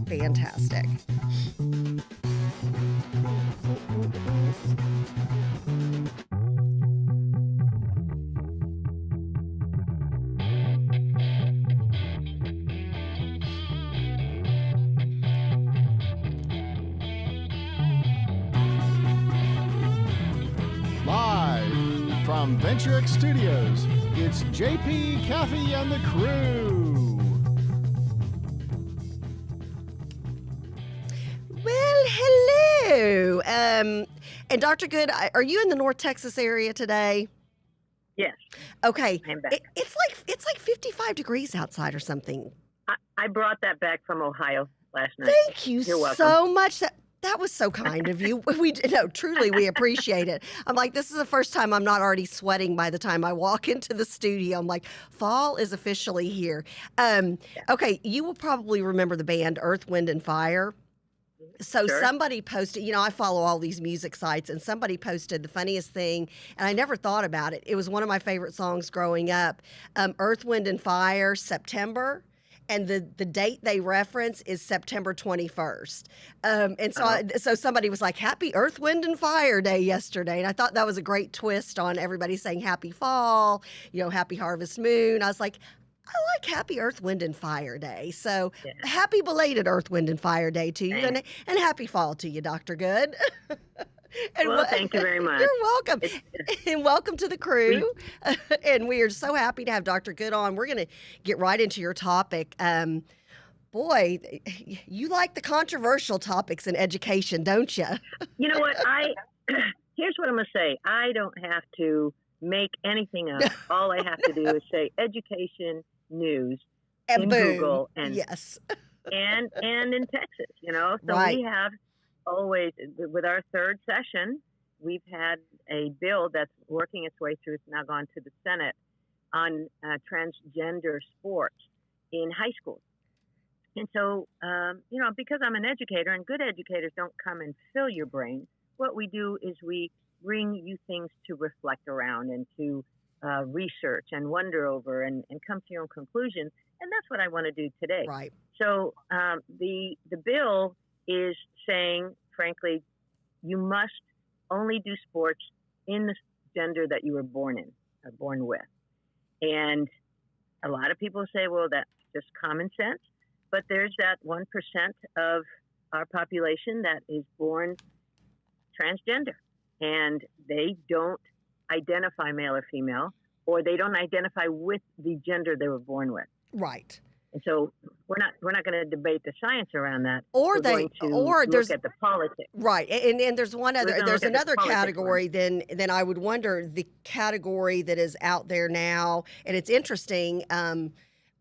Fantastic. Live from VentureX Studios, it's JP, Kathy, and the crew. Well, hello. And Dr. Good, are you in the North Texas area today? Yes. Okay. I'm back. It's like 55 degrees outside or something. I brought that back from Ohio last night. Thank you You're welcome. so much. That was so kind of you. Truly, we appreciate it. I'm like, this is the first time I'm not already sweating by the time I walk into the studio. I'm like, fall is officially here. Okay, you will probably remember the band Earth, Wind, and Fire. So Sure. somebody posted, I follow all these music sites, and somebody posted the funniest thing, and I never thought about it. It was one of my favorite songs growing up, Earth, Wind, and Fire, September. And the date they reference is September 21st. And so so somebody was like, Happy Earth, Wind, and Fire Day yesterday. And I thought that was a great twist on everybody saying Happy Fall, Happy Harvest Moon. I was like, I like Happy Earth, Wind, and Fire Day. So happy belated Earth, Wind, and Fire Day to you. And happy fall to you, Dr. Good. Well, thank you very much. You're welcome. And welcome to the crew. And we are so happy to have Dr. Good on. We're going to get right into your topic. Boy, you like the controversial topics in education, don't you? You know what? Here's what I'm going to say. I don't have to make anything up. All I have to do is say education news and in boom. Google and yes. and in Texas, So right. we have always, with our third session, we've had a bill that's working its way through. It's now gone to the Senate on transgender sports in high schools. And so, because I'm an educator and good educators don't come and fill your brain, what we do is we bring you things to reflect around and to research and wonder over and come to your own conclusions. And that's what I want to do today. Right. So the bill is saying, frankly, you must only do sports in the gender that you were born with. And a lot of people say, well, that's just common sense. But there's that 1% of our population that is born transgender. And they don't identify male or female, or they don't identify with the gender they were born with. Right. And so we're not going to debate the science around that. Or there's look at the politics. Right. And there's another category then. then I would wonder the category that is out there now. And it's interesting. I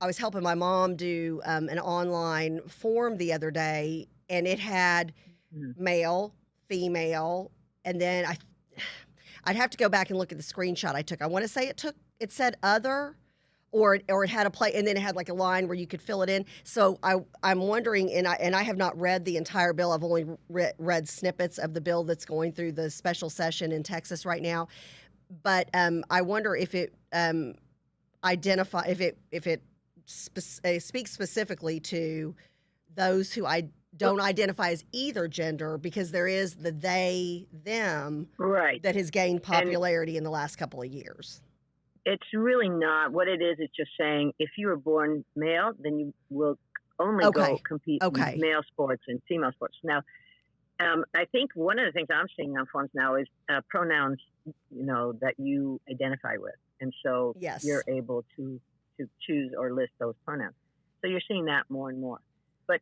was helping my mom do an online form the other day, and it had male, female, and then I'd have to go back and look at the screenshot I took. I want to say it said other, or it had a play, and then it had like a line where you could fill it in. So I'm wondering, and I have not read the entire bill. I've only read snippets of the bill that's going through the special session in Texas right now. But I wonder if it speaks specifically to those who don't identify as either gender, because there is the they, them right. that has gained popularity in the last couple of years. It's really not. What it is, it's just saying if you were born male, then you will only go compete in male sports and female sports. Now, I think one of the things I'm seeing on forms now is pronouns, that you identify with. And so you're able to choose or list those pronouns. So you're seeing that more and more. But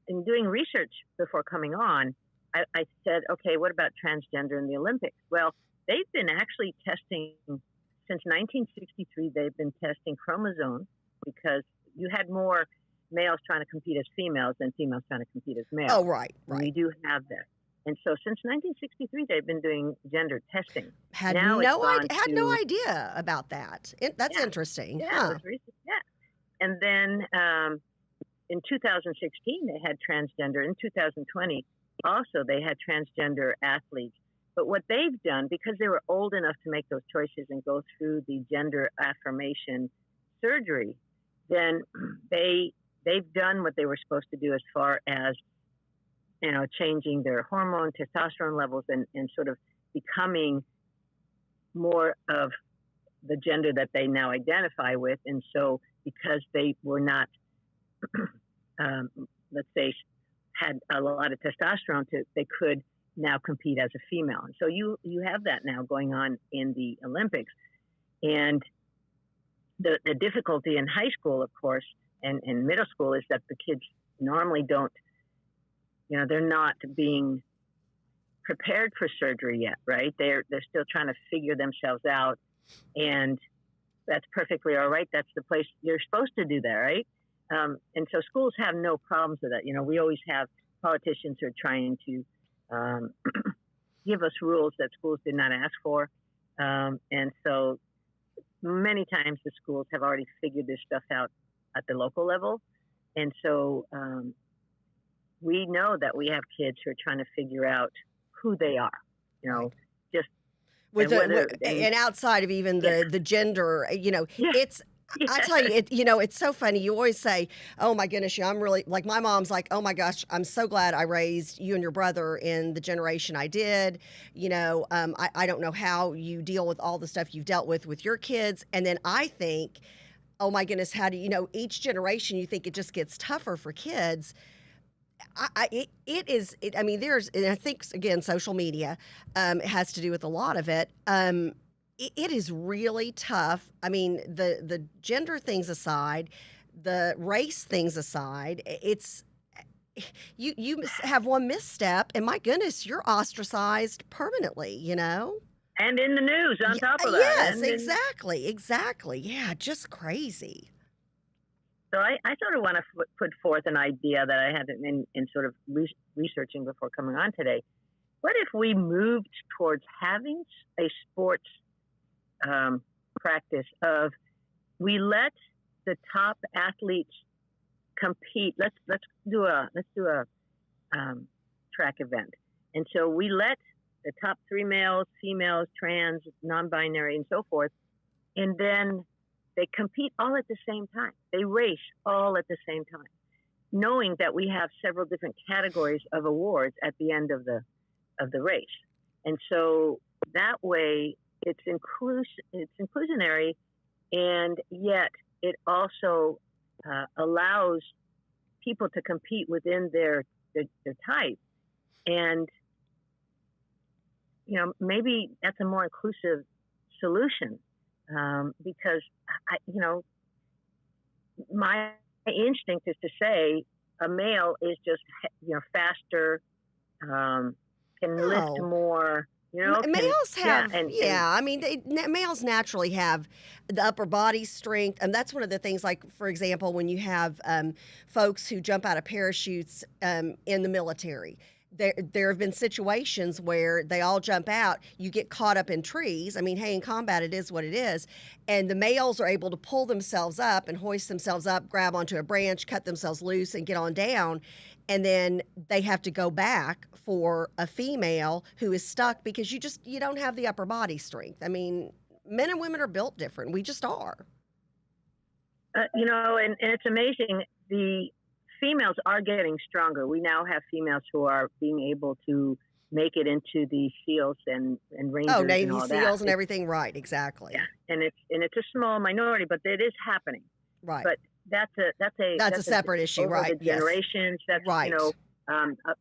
in doing research before coming on, I said, okay, what about transgender in the Olympics? Well, they've been actually testing, since 1963, they've been testing chromosomes, because you had more males trying to compete as females than females trying to compete as males. Oh, right. We do have that. And so since 1963, they've been doing gender testing. Had no idea about that. That's interesting. Yeah, it was recent. Yeah. And then in 2016, they had transgender. In 2020, also they had transgender athletes. But what they've done, because they were old enough to make those choices and go through the gender affirmation surgery, then they they've done what they were supposed to do as far as, changing their hormone, testosterone levels, and sort of becoming more of the gender that they now identify with. And so because they were not, let's say, had a lot of testosterone, they could now compete as a female. And so you have that now going on in the Olympics. And the difficulty in high school, of course, and middle school is that the kids normally don't, they're not being prepared for surgery yet, right? They're still trying to figure themselves out, and that's perfectly all right. That's the place you're supposed to do that, right? And so schools have no problems with that. We always have politicians who are trying to give us rules that schools did not ask for, and so many times the schools have already figured this stuff out at the local level, and so we know that we have kids who are trying to figure out who they are, just and outside of even the gender, it's. I tell you, it's so funny. You always say, "Oh my goodness, I'm really like." My mom's like, "Oh my gosh, I'm so glad I raised you and your brother in the generation I did." I don't know how you deal with all the stuff you've dealt with your kids, and then I think, "Oh my goodness, how do each generation? You think it just gets tougher for kids." It is. I mean, and I think again, social media has to do with a lot of it. It is really tough. I mean, the gender things aside, the race things aside, it's you have one misstep, and my goodness, you're ostracized permanently. And in the news on top of that. Yes, exactly. Yeah, just crazy. So I sort of want to put forth an idea that I had in sort of researching before coming on today. What if we moved towards having a sports practice of we let the top athletes compete? Let's do a track event, and so we let the top 3 males, females, trans, non-binary, and so forth, and then they compete all at the same time. They race all at the same time, knowing that we have several different categories of awards at the end of the race. And so that way it's inclusionary, and yet it also allows people to compete within their type. And, maybe that's a more inclusive solution. Because my instinct is to say a male is just faster, can lift more. Males have, I mean, males naturally have the upper body strength, and that's one of the things. Like, for example, when you have folks who jump out of parachutes in the military. There have been situations where they all jump out, you get caught up in trees. I mean, hey, in combat, it is what it is. And the males are able to pull themselves up and hoist themselves up, grab onto a branch, cut themselves loose, and get on down. And then they have to go back for a female who is stuck because you don't have the upper body strength. I mean, men and women are built different. We just are. And it's amazing. The females are getting stronger. We now have females who are being able to make it into the SEALs and Rangers. Oh, Navy and all SEAls that. and everything, right? Exactly. Yeah, and it's a small minority, but it is happening. Right. But that's a separate issue, right? The generations. That's right.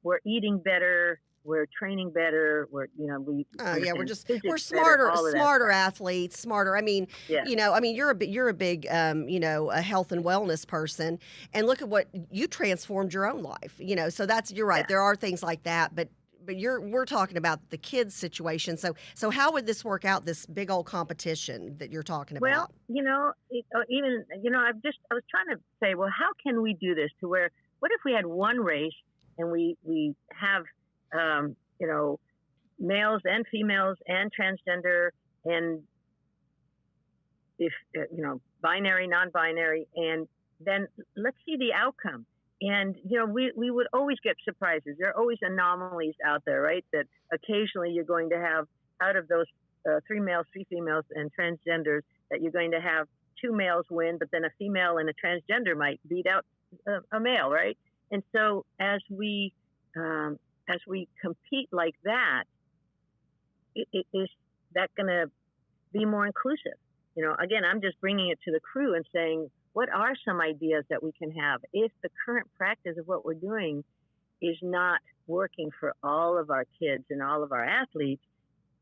We're eating better. We're training better. We're we're smarter athletes, smarter. I mean, you're a big a health and wellness person, and look at what you transformed your own life. So you're right. Yeah. There are things like that, but we're talking about the kids' situation. So how would this work out? This big old competition that you're talking about? Well, I was trying to say, well, how can we do this to where? What if we had one race and we have males and females and transgender and if binary, non-binary, and then let's see the outcome. And we would always get surprises. There are always anomalies out there, right? That occasionally you're going to have out of those 3 males, 3 females, and transgenders that you're going to have 2 males win, but then a female and a transgender might beat out a male, right? And so as we compete like that, is that going to be more inclusive? Again, I'm just bringing it to the crew and saying, what are some ideas that we can have if the current practice of what we're doing is not working for all of our kids and all of our athletes?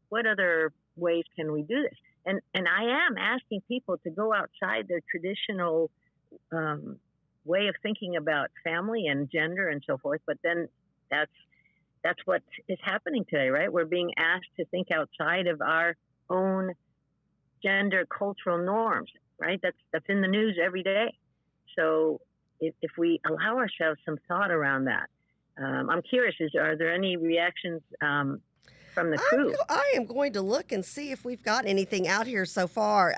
What other ways can we do this? And I am asking people to go outside their traditional way of thinking about family and gender and so forth. But then that's what is happening today, right? We're being asked to think outside of our own gender cultural norms, right? That's in the news every day. So if we allow ourselves some thought around that, I'm curious, are there any reactions from the crew? I am going to look and see if we've got anything out here so far.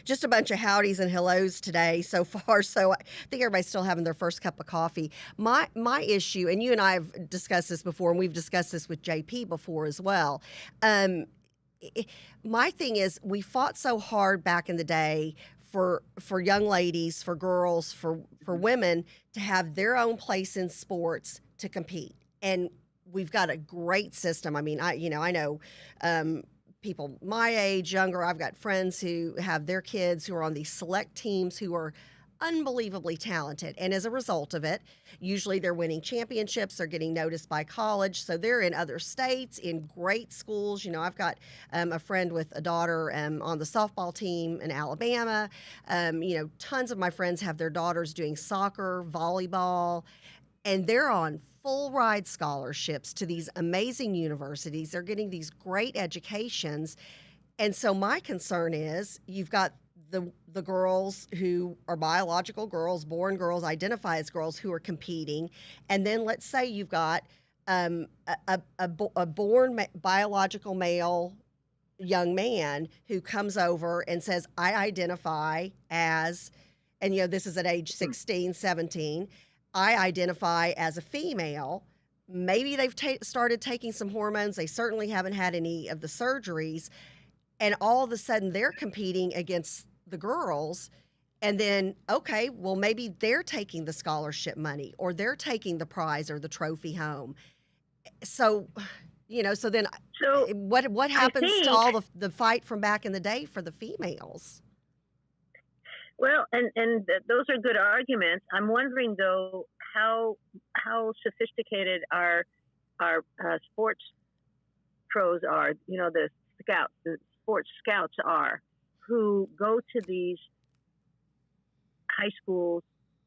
Just a bunch of howdies and hellos today so far. So I think everybody's still having their first cup of coffee. My issue, and you and I have discussed this before, and we've discussed this with JP before as well. My thing is, we fought so hard back in the day for young ladies, for girls, for women to have their own place in sports to compete. And we've got a great system. I mean, I know people my age, younger. I've got friends who have their kids who are on these select teams who are unbelievably talented. And as a result of it, usually they're winning championships, they're getting noticed by college. So they're in other states, in great schools. I've got a friend with a daughter on the softball team in Alabama. Tons of my friends have their daughters doing soccer, volleyball, and they're on full ride scholarships to these amazing universities. They're getting these great educations. And so my concern is you've got the girls who are biological girls, born girls, identify as girls who are competing. And then let's say you've got a born biological male young man who comes over and says, I identify as, and this is at age 16, 17, I identify as a female. Maybe they've started taking some hormones. They certainly haven't had any of the surgeries. And all of a sudden they're competing against the girls. And then, okay, well, maybe they're taking the scholarship money or they're taking the prize or the trophy home. So, then what happens to all the fight from back in the day for the females? Well, and those are good arguments. I'm wondering, though, how sophisticated our sports pros are. The sports scouts are, who go to these high schools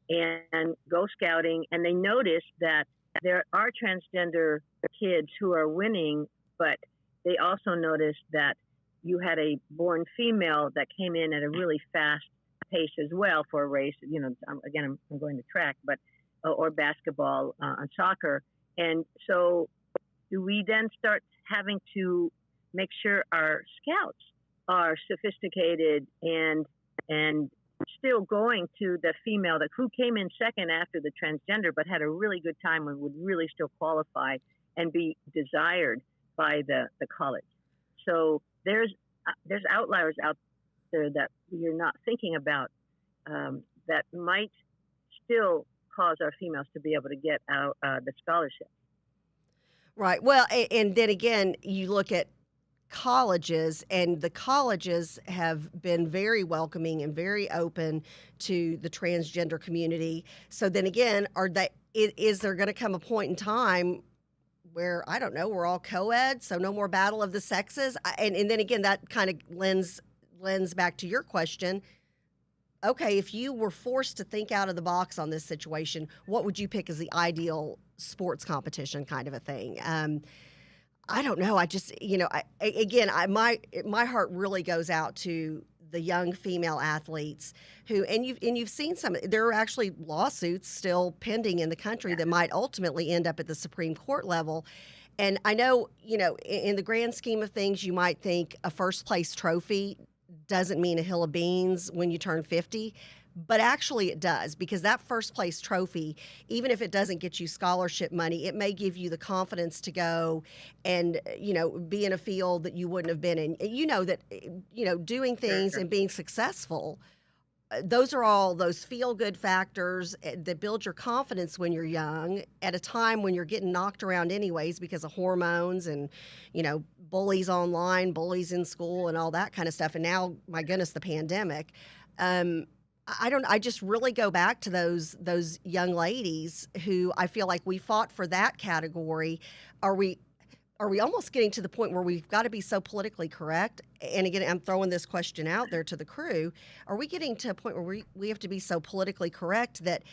and go scouting, and they notice that there are transgender kids who are winning, but they also notice that you had a born female that came in at a really fast pace as well for a race. Again, I'm going to track, but or basketball and soccer. And so do we then start having to make sure our scouts are sophisticated and still going to the female who came in second after the transgender, but had a really good time and would really still qualify and be desired by the college? So there's outliers out there that you're not thinking about that might still cause our females to be able to get out the scholarship. Right. Well, and then again, you look at colleges, and the colleges have been very welcoming and very open to the transgender community. So then again, is there going to come a point in time where, I don't know, we're all co-ed, so no more battle of the sexes? And then again, that kind of lends back to your question. Okay, if you were forced to think out of the box on this situation, what would you pick as the ideal sports competition kind of a thing? I don't know. I just, my heart really goes out to the young female athletes who, and you've seen some. There are actually lawsuits still pending in the country that might ultimately end up at the Supreme Court level. And I know, in the grand scheme of things, you might think a first place trophy doesn't mean a hill of beans when you turn 50. But actually it does, because that first place trophy, even if it doesn't get you scholarship money, it may give you the confidence to go and, be in a field that you wouldn't have been in. That, doing things and being successful those are all those feel-good factors that build your confidence when you're young at a time when you're getting knocked around anyways because of hormones and, bullies online, bullies in school and all that kind of stuff. And now, my goodness, the pandemic. I just really go back to those young ladies who I feel like we fought for that category. Are we almost getting to the point where we've got to be so politically correct? And again, I'm throwing this question out there to the crew. Are we getting to a point where we have to be so politically correct that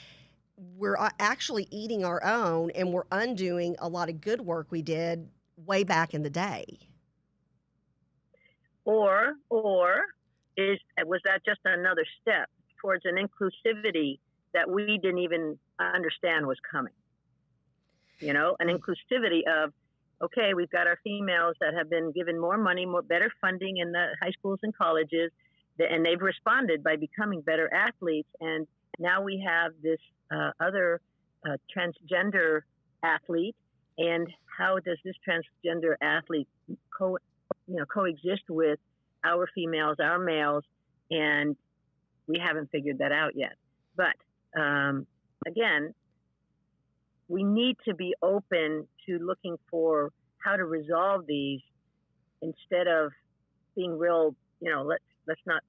we're actually eating our own and we're undoing a lot of good work we did way back in the day? Or was that just another step towards an inclusivity that we didn't even understand was coming? An inclusivity of, okay, we've got our females that have been given more money, better funding in the high schools and colleges, and they've responded by becoming better athletes. And now we have this other transgender athlete. And how does this transgender athlete coexist with our females, our males? And we haven't figured that out yet. But again, we need to be open to looking for how to resolve these instead of being real, let's not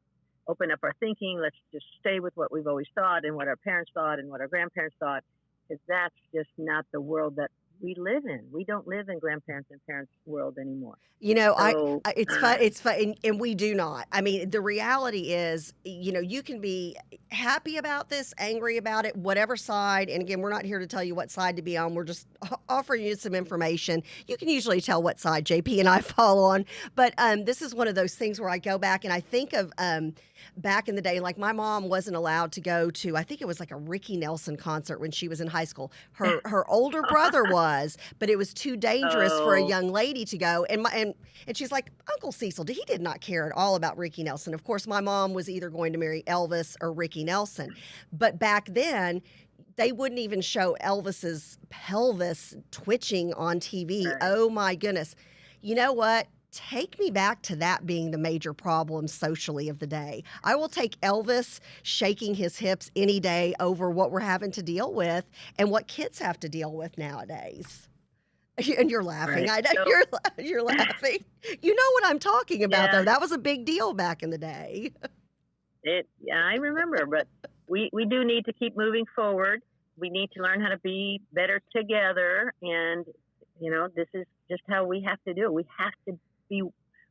open up our thinking. Let's just stay with what we've always thought and what our parents thought and what our grandparents thought, because that's just not the world that we live in. We don't live in grandparents and parents' world anymore. It's fun, and we do not. I mean, the reality is, you can be happy about this, angry about it, whatever side. And again, we're not here to tell you what side to be on. We're just offering you some information. You can usually tell what side JP and I fall on. But this is one of those things where I go back and I think of back in the day, like my mom wasn't allowed to go to, I think it was like a Ricky Nelson concert when she was in high school. Her older brother was, but it was too dangerous for a young lady to go. And she's like, Uncle Cecil, he did not care at all about Ricky Nelson. Of course, my mom was either going to marry Elvis or Ricky Nelson. But back then, they wouldn't even show Elvis's pelvis twitching on TV. Right. Oh my goodness. You know what? Take me back to that being the major problem socially of the day. I will take Elvis shaking his hips any day over what we're having to deal with and what kids have to deal with nowadays. And you're laughing. Right. I know you're laughing. You know what I'm talking about, though. That was a big deal back in the day. I remember, but we do need to keep moving forward. We need to learn how to be better together, and this is just how we have to do it. We have to be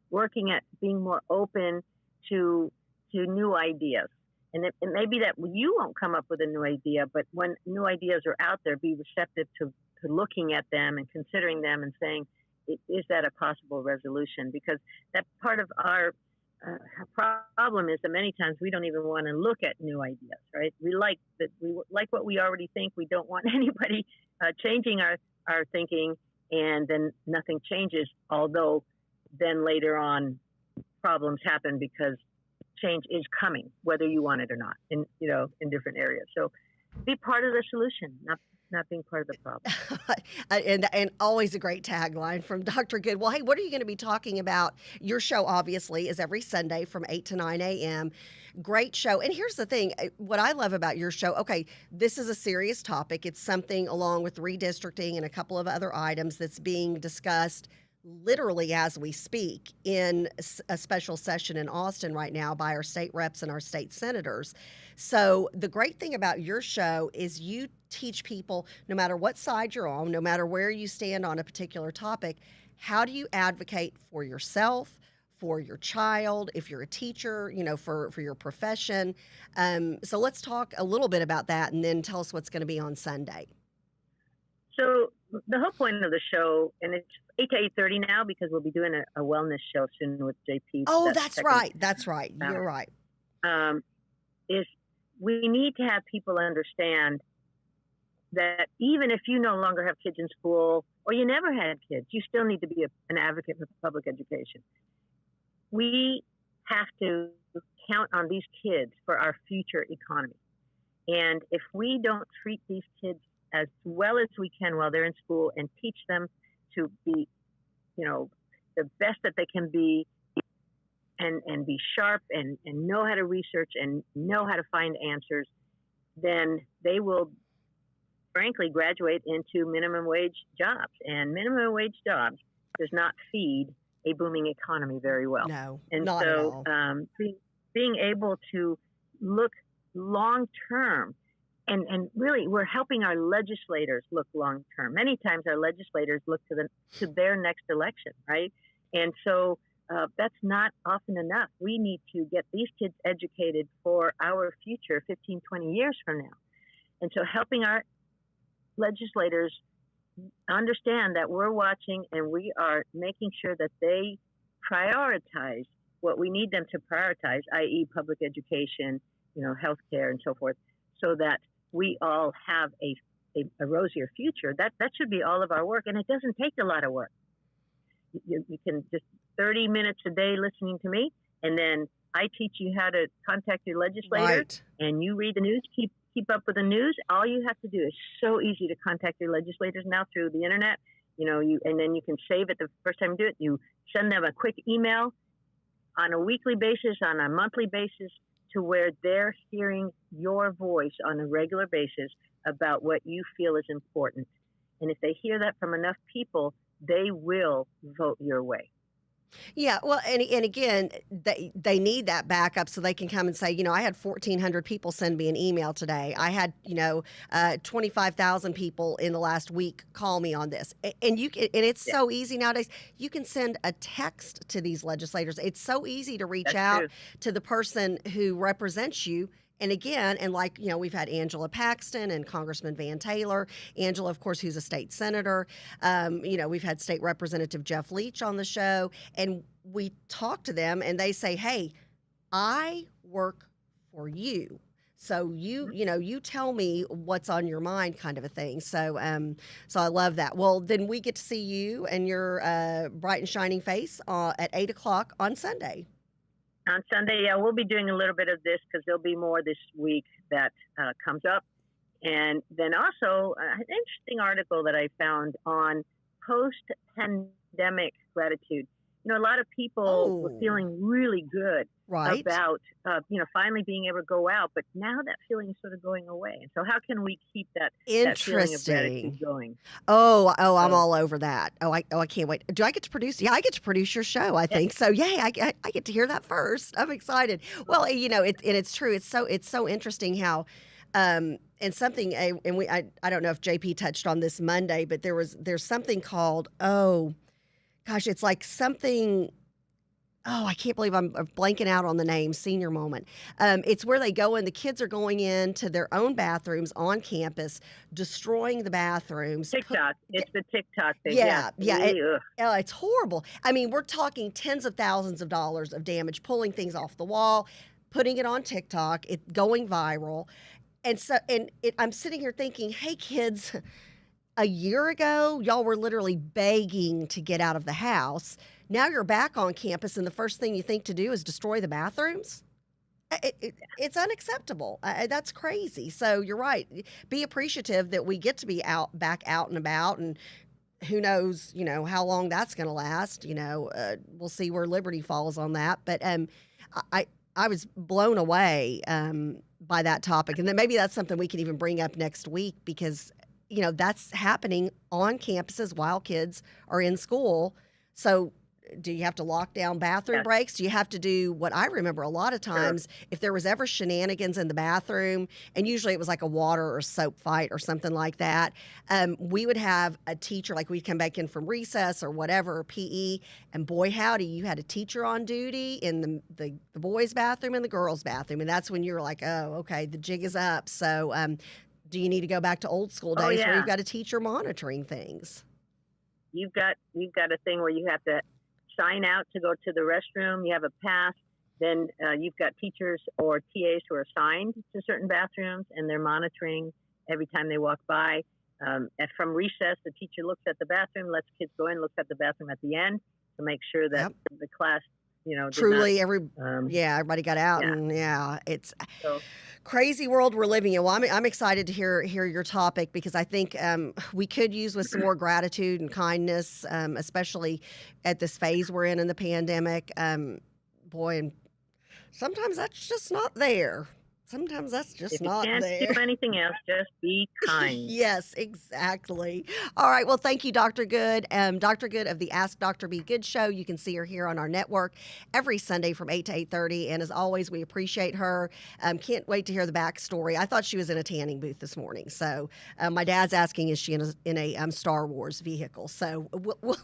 working at being more open to new ideas. And it may be that you won't come up with a new idea, but when new ideas are out there, be receptive to looking at them and considering them and saying, is that a possible resolution? Because that part of our problem is that many times we don't even want to look at new ideas, right? We like what we already think. We don't want anybody changing our thinking, and then nothing changes, although then later on problems happen because change is coming, whether you want it or not, in different areas. So be part of the solution, not being part of the problem. and always a great tagline from Dr. Good. Well, hey, what are you going to be talking about? Your show, obviously, is every Sunday from 8 to 9 a.m. Great show. And here's the thing. What I love about your show, okay, this is a serious topic. It's something along with redistricting and a couple of other items that's being discussed literally as we speak in a special session in Austin right now by our state reps and our state senators. So the great thing about your show is you teach people, no matter what side you're on, no matter where you stand on a particular topic, how do you advocate for yourself, for your child, if you're a teacher, for your profession. So let's talk a little bit about that and then tell us what's going to be on Sunday. So the whole point of the show, and it's 8 to 8:30 now because we'll be doing a wellness show soon with JP. Oh, that's right. That's right. You're right. Is we need to have people understand that even if you no longer have kids in school or you never had kids, you still need to be an advocate for public education. We have to count on these kids for our future economy. And if we don't treat these kids as well as we can while they're in school and teach them to be, the best that they can be, and be sharp and know how to research and know how to find answers, then they will frankly graduate into minimum wage jobs. And minimum wage jobs does not feed a booming economy very well. No, and not so at all. being able to look long term, and really we're helping our legislators look long term. Many times our legislators look to their next election, right? And so that's not often enough. We need to get these kids educated for our future 15, 20 years from now. And so helping our legislators understand that we're watching and we are making sure that they prioritize what we need them to prioritize, i.e. public education, healthcare and so forth, so that we all have a rosier future. That should be all of our work, and it doesn't take a lot of work. You can just 30 minutes a day listening to me, and then I teach you how to contact your legislator, Right. and you read the news, keep up with the news. All you have to do is so easy to contact your legislators now through the internet. And then you can save it the first time you do it. You send them a quick email on a weekly basis, on a monthly basis, to where they're hearing your voice on a regular basis about what you feel is important. And if they hear that from enough people, they will vote your way. Yeah, well, and again, they need that backup so they can come and say, I had 1,400 people send me an email today. I had 25,000 people in the last week call me on this, and it's so easy nowadays. You can send a text to these legislators. It's so easy to reach out to the person who represents you. And again, we've had Angela Paxton and Congressman Van Taylor. Angela, of course, who's a state senator. We've had State Representative Jeff Leach on the show. And we talk to them and they say, hey, I work for you. So you tell me what's on your mind, kind of a thing. So I love that. Well, then we get to see you and your bright and shining face at 8:00 on Sunday. On Sunday, we'll be doing a little bit of this because there'll be more this week that comes up. And then also an interesting article that I found on post-pandemic gratitude. A lot of people were feeling really good about, finally being able to go out. But now that feeling is sort of going away. And so how can we keep that feeling of gratitude going? I'm all over that. I can't wait. Do I get to produce? Yeah, I get to produce your show, I think. So, yay, I get to hear that first. I'm excited. Well, it's true. It's so interesting how and something, I don't know if JP touched on this Monday, but there's something called, it's like something, I can't believe I'm blanking out on the name, senior moment. It's where they go and the kids are going into their own bathrooms on campus, destroying the bathrooms. TikTok. It's the TikTok thing. Yeah. It's horrible. I mean, we're talking tens of thousands of dollars of damage, pulling things off the wall, putting it on TikTok, it going viral. And so, I'm sitting here thinking, hey, kids, a year ago, y'all were literally begging to get out of the house. Now you're back on campus, and the first thing you think to do is destroy the bathrooms? It's unacceptable. That's crazy. So you're right. Be appreciative that we get to be back out and about, and who knows, how long that's going to last. We'll see where Liberty falls on that. But I was blown away by that topic, and then maybe that's something we can even bring up next week because that's happening on campuses while kids are in school. So do you have to lock down bathroom breaks? Do you have to do what I remember a lot of times, if there was ever shenanigans in the bathroom, and usually it was like a water or soap fight or something like that, we would have a teacher, like we'd come back in from recess or whatever, or PE, and boy howdy, you had a teacher on duty in the boys' bathroom and the girls' bathroom. And that's when you were like, oh, okay, the jig is up. So do you need to go back to old school days where you've got a teacher monitoring things? You've got a thing where you have to sign out to go to the restroom. You have a pass. Then you've got teachers or TAs who are assigned to certain bathrooms, and they're monitoring every time they walk by. And from recess, the teacher looks at the bathroom, lets kids go in, looks at the bathroom at the end to make sure that the class, truly everybody got out, and it's crazy world we're living in. Well, I'm excited to hear your topic because I think we could use with some more gratitude and kindness, especially at this phase we're in the pandemic. boy, and sometimes that's just not there. Sometimes that's just not there. If you can't do anything else, just be kind. Yes, exactly. All right. Well, thank you, Dr. Good. Dr. Good of the Ask Dr. Be Good show. You can see her here on our network every Sunday from 8 to 8:30. And as always, we appreciate her. Can't wait to hear the backstory. I thought she was in a tanning booth this morning. So my dad's asking, is she in a Star Wars vehicle? So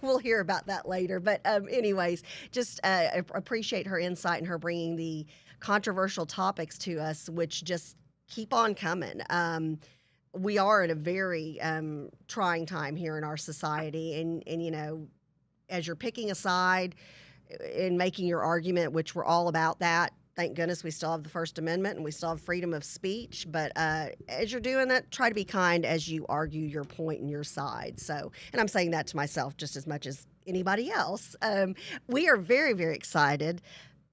we'll hear about that later. But anyways, just appreciate her insight and her bringing the controversial topics to us, which just keep on coming. We are in a very trying time here in our society, and you know, as you're picking a side and making your argument, which we're all about that. Thank goodness we still have the First Amendment and we still have freedom of speech. But as you're doing that, try to be kind as you argue your point and your side. So, and I'm saying that to myself just as much as anybody else. We are very, very excited.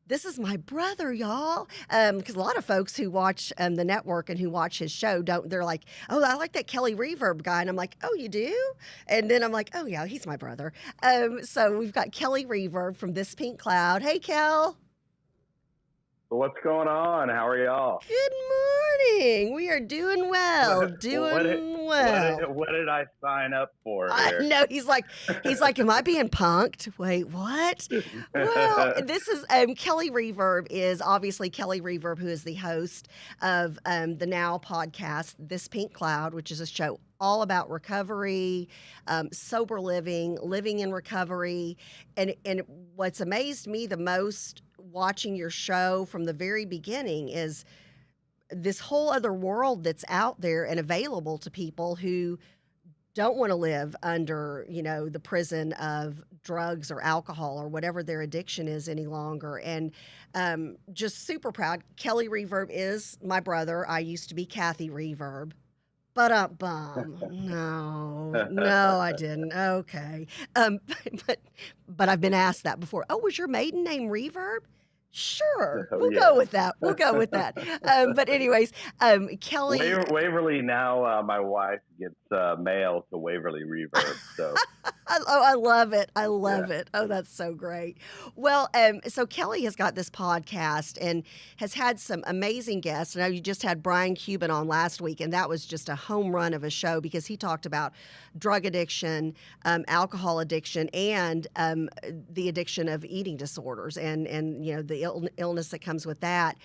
This is my brother, y'all. Because a lot of folks who watch the network and who watch his show they're like, oh, I like that Kelly Reverb guy. And I'm like, oh, you do? And then I'm like, oh, yeah, he's my brother. So we've got Kelly Reverb from This Pink Cloud. Hey, Kel. What's going on? How are y'all? Good morning. We are doing well. What did I sign up for here? No, he's like, am I being punked? Wait, what? Well, this is Kelly Reverb is obviously Kelly Reverb, who is the host of the Now podcast, This Pink Cloud, which is a show all about recovery, sober living in recovery. And what's amazed me the most watching your show from the very beginning is this whole other world that's out there and available to people who don't want to live under, you know, the prison of drugs or alcohol or whatever their addiction is any longer. And just super proud. Kelly Reverb is my brother. I used to be Kathy Reverb. But no, I didn't. Okay. But I've been asked that before. Oh, was your maiden name Reverb? Sure. We'll go with that. But anyways, Kelly. Waverly now, my wife gets mail to Waverly Reverb. So. I love it. I love it. Oh, that's so great. Well, so Kelly has got this podcast and has had some amazing guests. I know you just had Brian Cuban on last week, and that was just a home run of a show because he talked about drug addiction, alcohol addiction, and the addiction of eating disorders and you know, the illness that comes with that.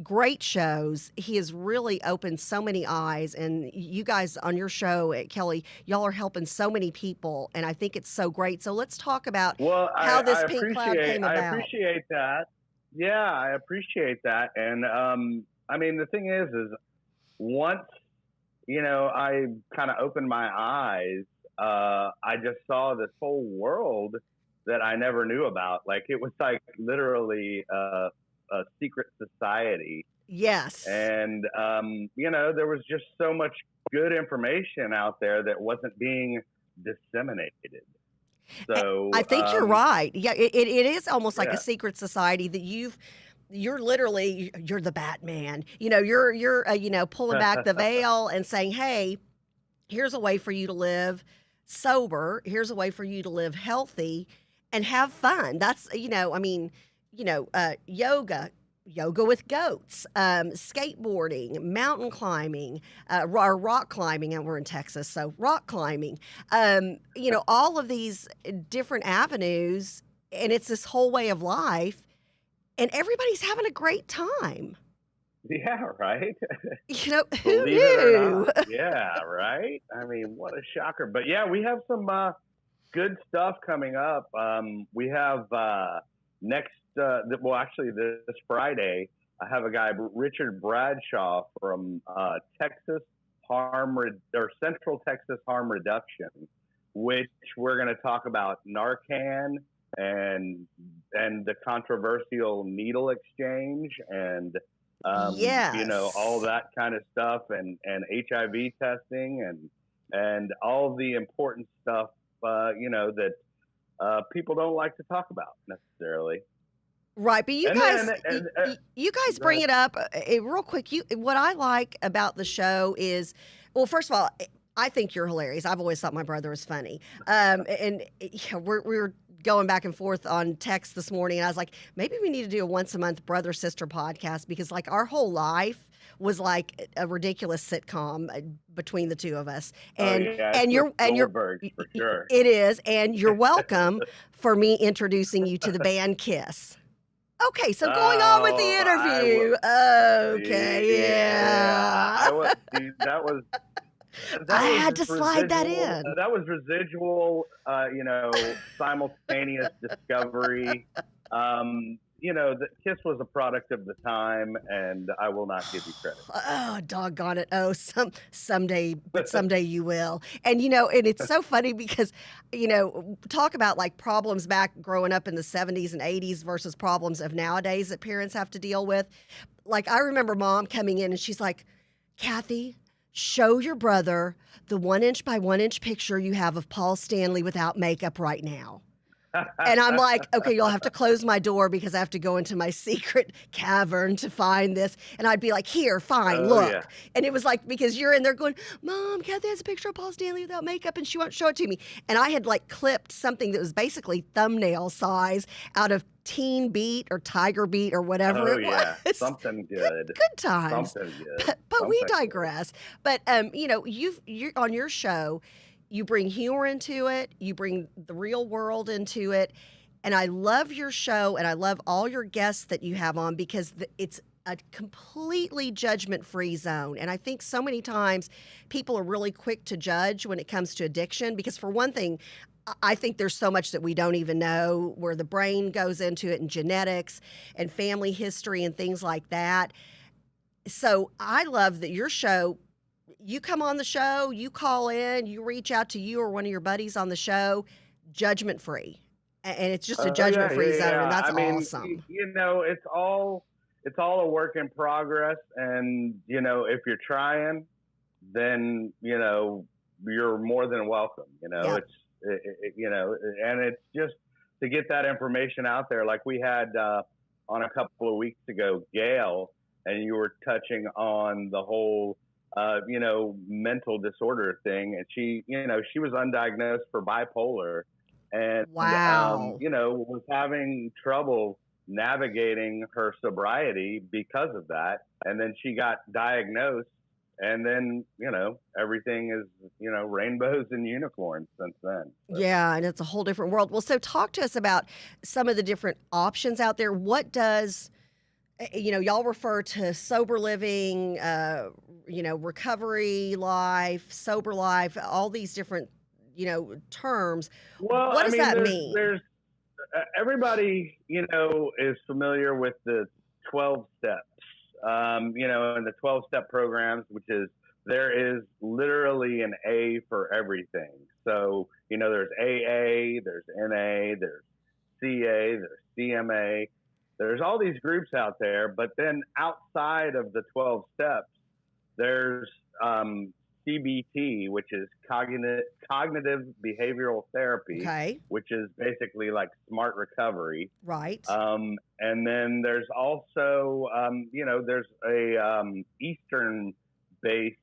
Great shows. He has really opened so many eyes, and you guys on your show at Kelly, y'all are helping so many people, and I think it's so great. So let's talk about how this Pink Cloud came about. I appreciate that. Yeah, I appreciate that. And I mean, the thing is once, you know, I kind of opened my eyes, I just saw this whole world that I never knew about. Like, it was like literally a secret society. Yes. And, you know, there was just so much good information out there that wasn't being disseminated. So I think you're right. Yeah, it is almost like a secret society that you're the Batman. You know, you're you know, pulling back the veil and saying, hey, here's a way for you to live sober. Here's a way for you to live healthy and have fun. That's, you know, I mean, you know, yoga with goats, skateboarding, mountain climbing, or rock climbing, and we're in Texas, so rock climbing, you know, all of these different avenues, and it's this whole way of life, and everybody's having a great time. Yeah, right? You know, who knew? Yeah, right? I mean, what a shocker. But yeah, we have some good stuff coming up. We have this Friday, I have a guy, Richard Bradshaw from Central Texas Harm Reduction, which we're going to talk about Narcan and the controversial needle exchange and you know, all that kind of stuff and HIV testing and all the important stuff you know, that people don't like to talk about necessarily. Right, but you guys bring it up real quick. What I like about the show is, well, first of all, I think you're hilarious. I've always thought my brother was funny, and we're going back and forth on text this morning, and I was like, maybe we need to do a once a month brother sister podcast, because like our whole life was like a ridiculous sitcom between the two of us. And you're for sure. It is, and you're welcome for me introducing you to the band Kiss. Okay, so going on with the interview. Okay, yeah. I had to slide that in. That was residual, simultaneous discovery. The Kiss was a product of the time, and I will not give you credit. Oh, doggone it. Oh, someday you will. And, and it's so funny because, talk about like problems back growing up in the 70s and 80s versus problems of nowadays that parents have to deal with. Like, I remember Mom coming in and she's like, Kathy, show your brother the 1 inch by 1 inch picture you have of Paul Stanley without makeup right now. And I'm like, okay, you'll have to close my door because I have to go into my secret cavern to find this. And I'd be like, here, fine, look. Yeah. And it was like, because you're in there going, Mom, Kathy has a picture of Paul Stanley without makeup and she won't show it to me. And I had like clipped something that was basically thumbnail size out of Teen Beat or Tiger Beat or whatever it was. Something good. Good times. Something good. But we digress. But, you're on your show, you bring humor into it. You bring the real world into it. And I love your show, and I love all your guests that you have on, because it's a completely judgment-free zone. And I think so many times people are really quick to judge when it comes to addiction, because for one thing, I think there's so much that we don't even know, where the brain goes into it, and genetics and family history and things like that. So I love that your show, you come on the show, you call in, you reach out to you or one of your buddies on the show, judgment-free. And it's just a judgment-free zone, and that's awesome. It's all a work in progress. And, if you're trying, then, you're more than welcome. And it's just to get that information out there. Like we had on a couple of weeks ago, Gail, and you were touching on the whole mental disorder thing. And she was undiagnosed for bipolar, and, wow. Was having trouble navigating her sobriety because of that. And then she got diagnosed, and then, everything is, rainbows and unicorns since then. So. Yeah. And it's a whole different world. Well, so talk to us about some of the different options out there. What does, y'all refer to sober living, recovery life, sober life, all these different, terms. Well, what does that mean? There's everybody, is familiar with the 12 steps, and the 12-step programs, which is, there is literally an A for everything. So, there's AA, there's NA, there's CA, there's CMA. There's all these groups out there, but then outside of the 12 steps, there's CBT, which is cognitive behavioral therapy, which is basically like smart recovery. Right. And then there's also, there's a Eastern-based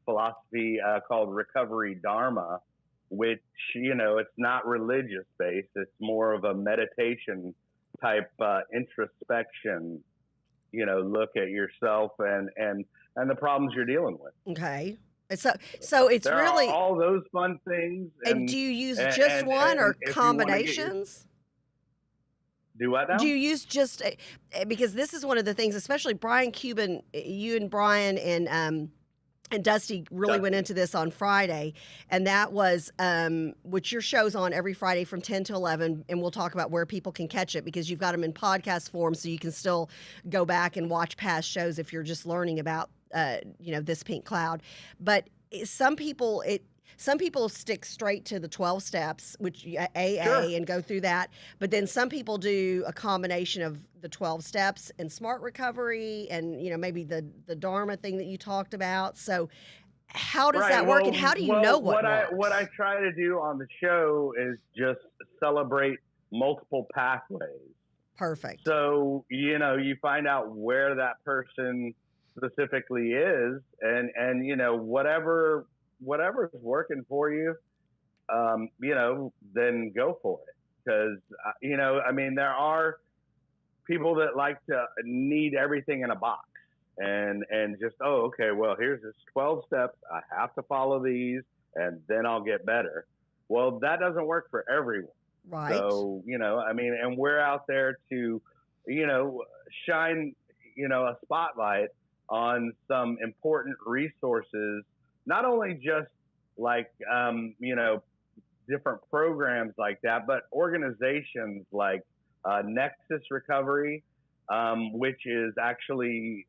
philosophy called Recovery Dharma, which, it's not religious-based. It's more of a meditation type introspection, look at yourself and the problems you're dealing with. Okay. So it's there really are all those fun things. And do you use just one or combinations? Do what now? Do you use just, because this is one of the things, especially Brian Cuban, you and Brian and Dusty really went into this on Friday, and that was, which your show's on every Friday from 10 to 11, and we'll talk about where people can catch it, because you've got them in podcast form, so you can still go back and watch past shows if you're just learning about, this pink cloud. But some people stick straight to the 12 steps, which AA, sure, and go through that. But then some people do a combination of the 12 steps and smart recovery and, maybe the Dharma thing that you talked about. So how does that work, and how do you know what works? What I try to do on the show is just celebrate multiple pathways. Perfect. So, you find out where that person specifically is, and whatever's working for you, then go for it. because, I mean, there are people that like to need everything in a box and just, okay, well, here's this 12 steps. I have to follow these and then I'll get better. Well, that doesn't work for everyone. Right. So, I mean, and we're out there to, shine, a spotlight on some important resources, not only just like, different programs like that, but organizations like Nexus Recovery, which is actually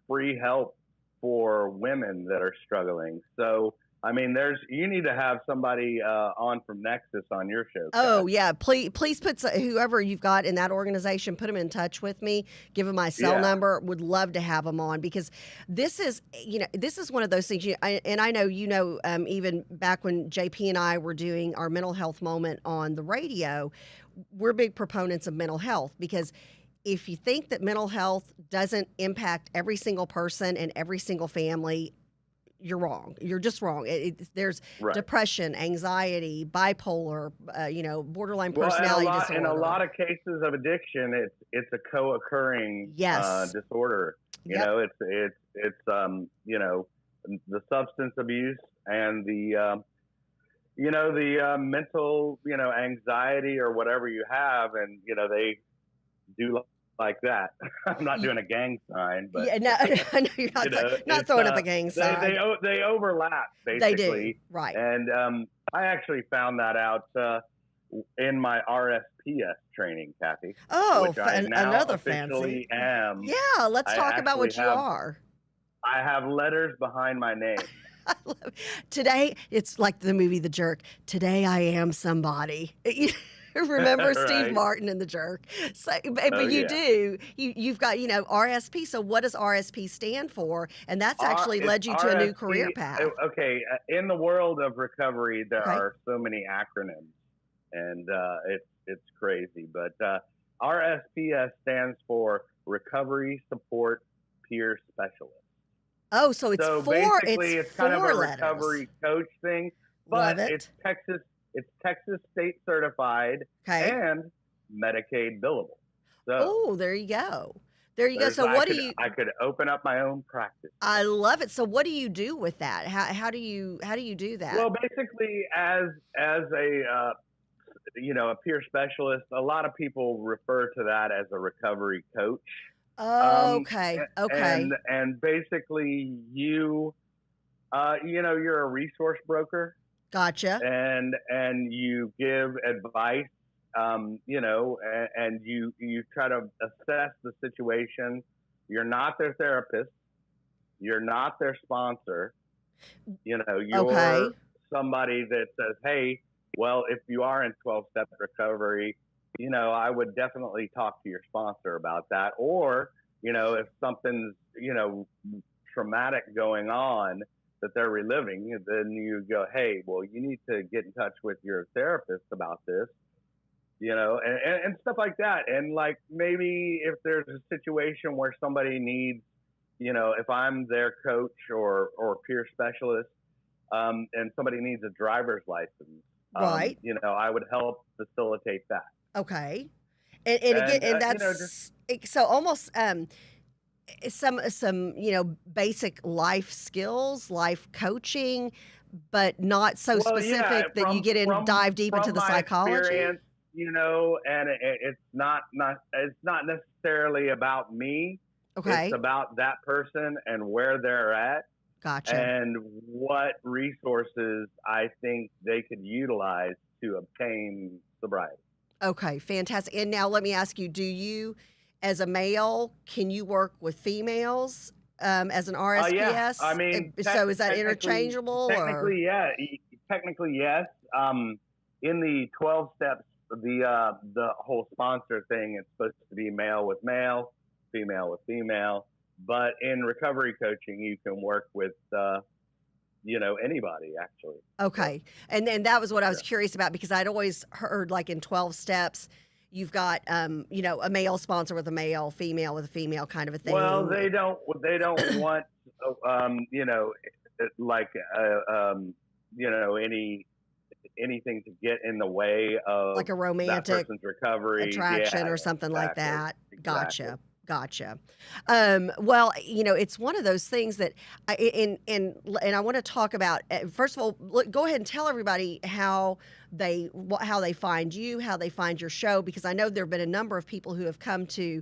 free help for women that are struggling. So, I mean, you need to have somebody on from Nexus on your show. Oh, yeah. Please put whoever you've got in that organization, put them in touch with me. Give them my cell number. Would love to have them on, because this is one of those things. And I know, even back when JP and I were doing our mental health moment on the radio, we're big proponents of mental health, because if you think that mental health doesn't impact every single person and every single family, you're wrong. You're just wrong. There's depression, anxiety, bipolar, borderline personality disorder. In a lot of cases of addiction, it's a co-occurring disorder. You know, it's the substance abuse and the mental anxiety or whatever you have, and they do like that. I'm not doing a gang sign, but I know you're not throwing up a gang sign. They overlap basically. They do, right? And I actually found that out in my RSPS training, Kathy. Oh, which I now another officially fancy. am. Yeah, let's talk about what you are. I have letters behind my name. Today, it's like the movie The Jerk. Today, I am somebody. Remember Steve Martin in The Jerk? So, but you've got, RSP. So what does RSP stand for? And that's actually led you to a new career path. Okay. In the world of recovery, there are so many acronyms, and it's crazy. But RSPS stands for Recovery Support Peer Specialist. Oh, so it's basically it's kind of a letters. recovery coach thing, but it's Texas state certified and Medicaid billable. So, there you go. There you go. So I could open up my own practice. I love it. So what do you do with that? How do you do that? Well, basically, as a a peer specialist, a lot of people refer to that as a recovery coach. Oh, okay. And basically, you're a resource broker. Gotcha. And you give advice, and you try to assess the situation. You're not their therapist. You're not their sponsor. You're somebody that says, hey, well, if you are in 12-step recovery, I would definitely talk to your sponsor about that. Or, if something's, traumatic going on that they're reliving, then you go, hey, well, you need to get in touch with your therapist about this, and stuff like that. And like, maybe if there's a situation where somebody needs, if I'm their coach or peer specialist, and somebody needs a driver's license, I would help facilitate that. Okay. And again, and that's so almost some basic life skills, life coaching, but not so specific that you get in dive deep into the psychology. And it's not necessarily about me. Okay. It's about that person and where they're at. Gotcha. And what resources I think they could utilize to obtain sobriety. Okay, fantastic. And now let me ask you, do you, as a male, can you work with females as an RSPS? Yeah. I mean, so is that interchangeable? Technically, yes. In the 12 steps, the whole sponsor thing, it's supposed to be male with male, female with female. But in recovery coaching, you can work with anybody, actually. Okay. And then that was what I was curious about, because I'd always heard, like, in 12 steps, you've got, a male sponsor with a male, female with a female kind of a thing. Well, they don't want, any, anything to get in the way of like a romantic that person's recovery, attraction or something like that. Exactly. Gotcha. Well, it's one of those things that and I want to talk about. First of all, go ahead and tell everybody how they find you, how they find your show, because I know there have been a number of people who have come to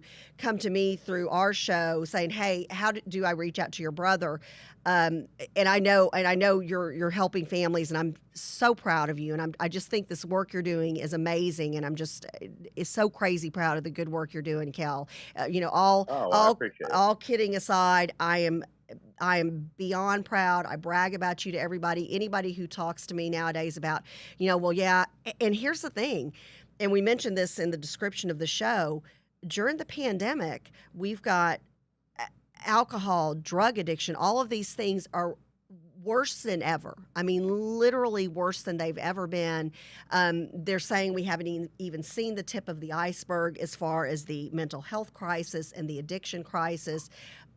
me through our show saying, "Hey, how do I reach out to your brother?" And I know you're helping families, and I'm so proud of you. And I just think this work you're doing is amazing, and I'm just is so crazy proud of the good work you're doing, Kel. I appreciate it. All kidding aside, I am beyond proud. I brag about you to anybody who talks to me nowadays about, well, yeah. And here's the thing, and we mentioned this in the description of the show. During the pandemic, we've got alcohol, drug addiction, all of these things are worse than ever. I mean, literally worse than they've ever been. They're saying we haven't even seen the tip of the iceberg as far as the mental health crisis and the addiction crisis,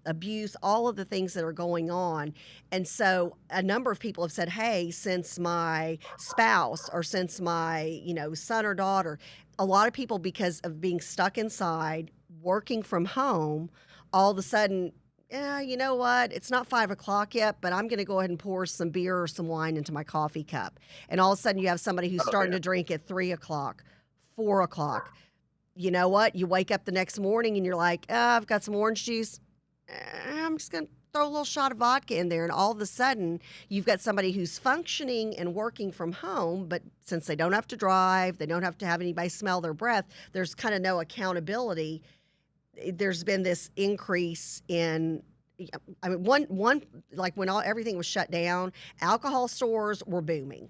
abuse, all of the things that are going on. And so a number of people have said, hey, since my spouse or since my, son or daughter, a lot of people, because of being stuck inside, working from home, all of a sudden, yeah, you know what? It's not 5 o'clock yet, but I'm going to go ahead and pour some beer or some wine into my coffee cup. And all of a sudden you have somebody who's starting to drink at 3 o'clock, 4 o'clock. You know what? You wake up the next morning and you're like, I've got some orange juice. I'm just going to throw a little shot of vodka in there. And all of a sudden you've got somebody who's functioning and working from home, but since they don't have to drive, they don't have to have anybody smell their breath, there's kind of no accountability. There's been this increase in, I mean, one like when everything was shut down, alcohol stores were booming.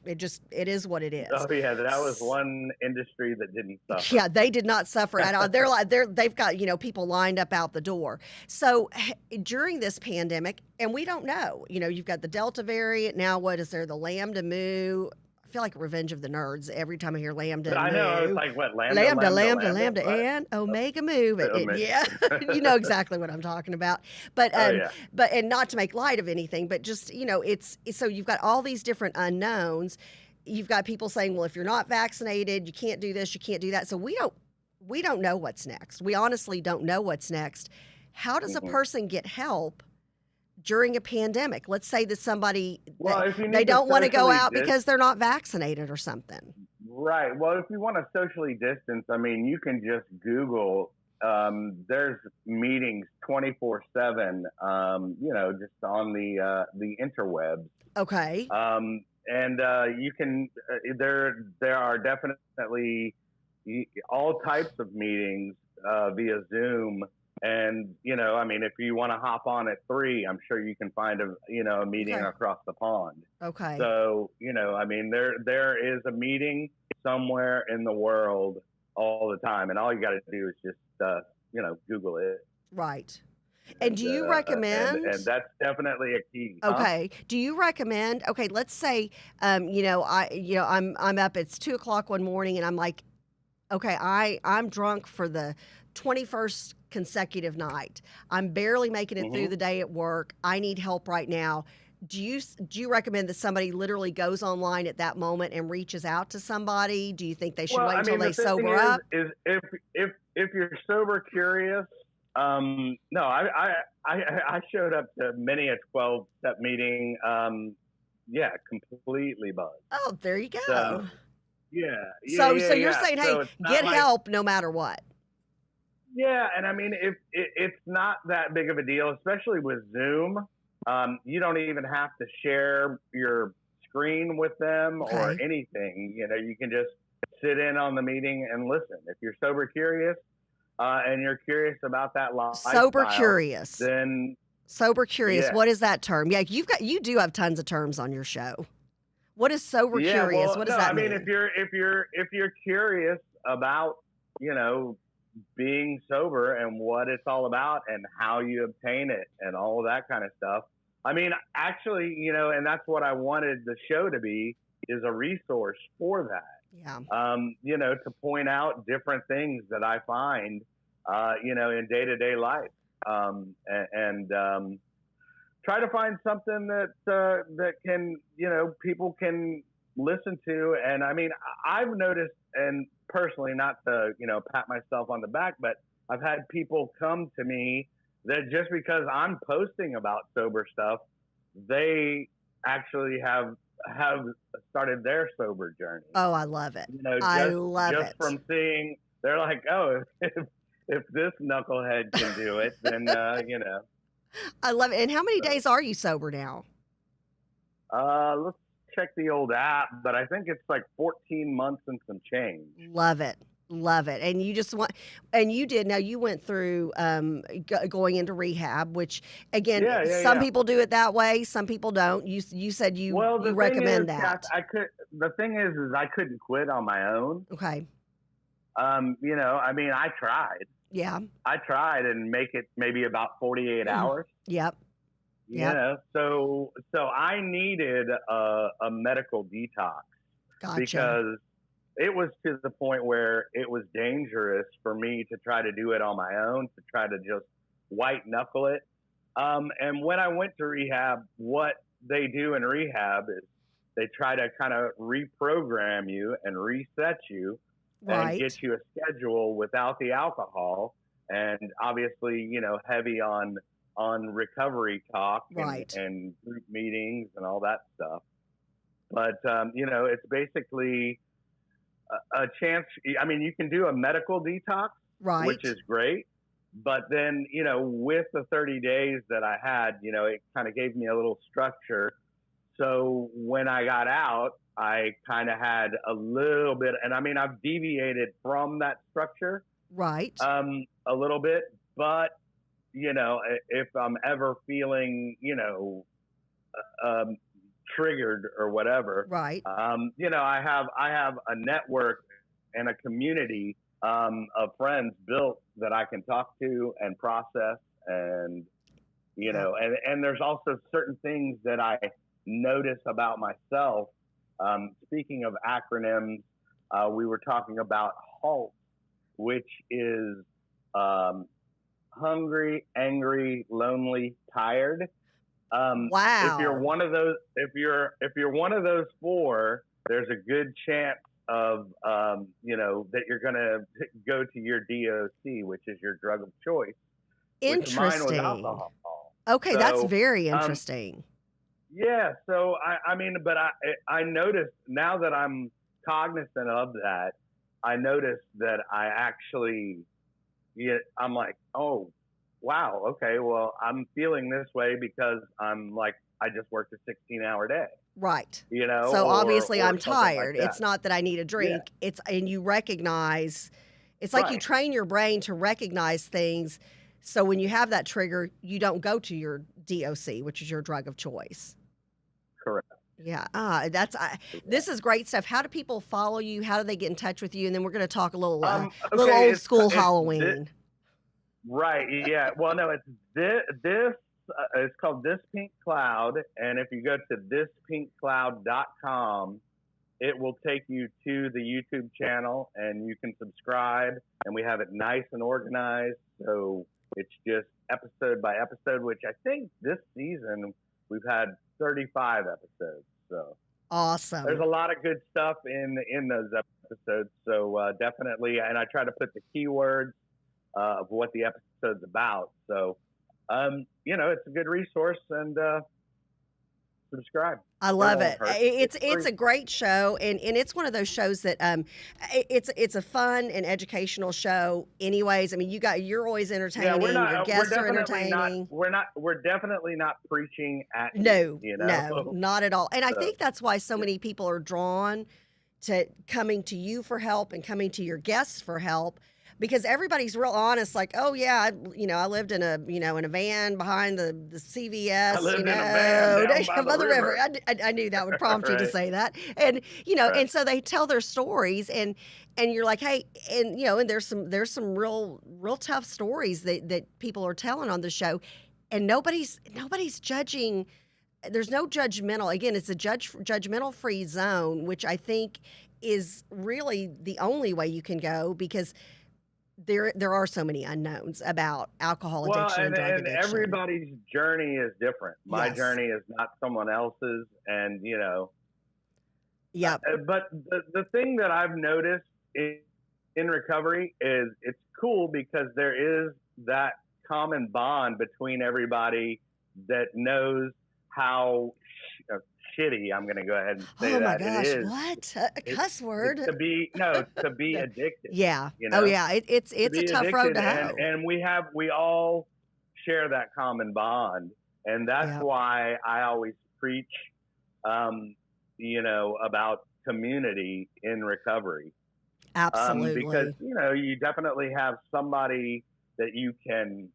It is what it is. Oh yeah, that was one industry that didn't suffer. Yeah, they did not suffer at all. They've got people lined up out the door. So during this pandemic, and we don't know, you've got the Delta variant now. What is there? The Lambda Mu. I feel like Revenge of the Nerds every time I hear Lambda. I know, it's like what, Lambda, and Omega Mu. Yeah, you know exactly what I'm talking about. But and not to make light of anything, but just it's so you've got all these different unknowns. You've got people saying, well, if you're not vaccinated, you can't do this, you can't do that. So we don't know what's next. We honestly don't know what's next. How does a person get help during a pandemic? Let's say that somebody, they don't want to go out because they're not vaccinated or something. Right. Well, if you want to socially distance, I mean, you can just Google, there's meetings 24/7, just on the interwebs. Okay. And you can, there are definitely all types of meetings via Zoom. And, I mean, if you want to hop on at 3, I'm sure you can find a meeting across the pond. Okay. So, I mean, there is a meeting somewhere in the world all the time. And all you got to do is just, Google it. Right. And do you recommend? And that's definitely a key. Okay. Huh? Do you recommend? Okay, let's say, I'm up. It's 2 o'clock one morning, and I'm like, okay, I'm drunk for the 21st consecutive night. I'm barely making it through the day at work. I need help right now. Do you recommend that somebody literally goes online at that moment and reaches out to somebody? Do you think they should wait until they sober up? Is if you're sober curious, no, I showed up to many a 12-step meeting. Completely buzzed. Oh, there you go. So you're saying, hey, get help no matter what. Yeah, and I mean, if it's not that big of a deal, especially with Zoom. You don't even have to share your screen with them or anything. You can just sit in on the meeting and listen. If you're sober curious and you're curious about that lifestyle, sober curious. Yeah. What is that term? Yeah, you do have tons of terms on your show. What is sober curious? What does that mean? I mean, if you're curious about being sober and what it's all about and how you obtain it and all of that kind of stuff. I mean, actually, and that's what I wanted the show to be, is a resource for that. Yeah. To point out different things that I find, in day-to-day life, and try to find something that can, people can, listen to. And I mean, I've noticed, and personally, not to, pat myself on the back, but I've had people come to me that just because I'm posting about sober stuff, they actually have started their sober journey. Oh, I love it. I love it. Just from seeing, they're like, oh, if this knucklehead can do it, then, I love it. And how many days are you sober now? Let's check the old app, but I think it's like 14 months and some change. Love it. Love it. And you went through going into rehab, which again, some people do it that way. Some people don't. You said you recommend that. The thing is I couldn't quit on my own. Okay. I mean, I tried. Yeah. I tried and make it maybe about 48 hours. Yep. So I needed a medical detox. Gotcha. Because it was to the point where it was dangerous for me to try to do it on my own, to try to just white knuckle it. And when I went to rehab, what they do in rehab is they try to kind of reprogram you and reset you and get you a schedule without the alcohol, and obviously, heavy on recovery talk and group meetings and all that stuff. But, it's basically a chance. I mean, you can do a medical detox, which is great. But then, with the 30 days that I had, it kind of gave me a little structure. So when I got out, I kind of had a little bit, and I mean, I've deviated from that structure. A little bit, but, if I'm ever feeling, triggered or whatever, I have a network and a community of friends built that I can talk to and process, and and there's also certain things that I notice about myself. Speaking of acronyms, we were talking about HALT, which is hungry, angry, lonely, tired. Wow. If you're one of those four, there's a good chance of that you're going to go to your DOC, which is your drug of choice. Interesting. Which mine was alcohol. Okay, so, that's very interesting. So but I noticed, now that I'm cognizant of that, I noticed that I actually, I'm like, oh, wow, okay, well, I'm feeling this way because I'm like, I just worked a 16-hour day. Right. So obviously I'm tired. Like, it's not that I need a drink. Yeah. And you recognize, it's like you train your brain to recognize things. So when you have that trigger, you don't go to your DOC, which is your drug of choice. Correct. Yeah. This is great stuff. How do people follow you? How do they get in touch with you? And then we're going to talk a little old school Halloween. Right. Yeah. Well, no, it's this. It's called This Pink Cloud, and if you go to thispinkcloud.com, it will take you to the YouTube channel, and you can subscribe. And we have it nice and organized, so it's just episode by episode. Which I think this season we've had 35 episodes. So awesome. There's a lot of good stuff in those episodes. So definitely, and I try to put the keywords of what the episode's about. So, it's a good resource, and subscribe. I love it. It's a great show, and it's one of those shows that it's a fun and educational show. Anyways, I mean, you're always entertaining. Your guests are entertaining. We're definitely not preaching at No, not at all. And I think that's why so many people are drawn to coming to you for help and coming to your guests for help. Because everybody's real honest, like, oh yeah, I lived in a van behind the CVS. I lived in a van down by the river. I knew that would prompt you to say that, and and so they tell their stories, and you're like, hey, and and there's some real tough stories that people are telling on the show, and nobody's judging. There's no judgmental. Again, it's a judgmental free zone, which I think is really the only way you can go, because there are so many unknowns about alcohol addiction and drug addiction. Everybody's journey is different. My journey is not someone else's, and Yep. But the thing that I've noticed in recovery is it's cool because there is that common bond between everybody that knows how shitty, I'm going to go ahead and say Oh my that gosh, it is. what? A cuss word? To be addicted. Yeah. You know? Oh yeah. It's a tough road to hoe. And we all share that common bond. And that's why I always preach, about community in recovery. Absolutely. Because, you definitely have somebody that you can,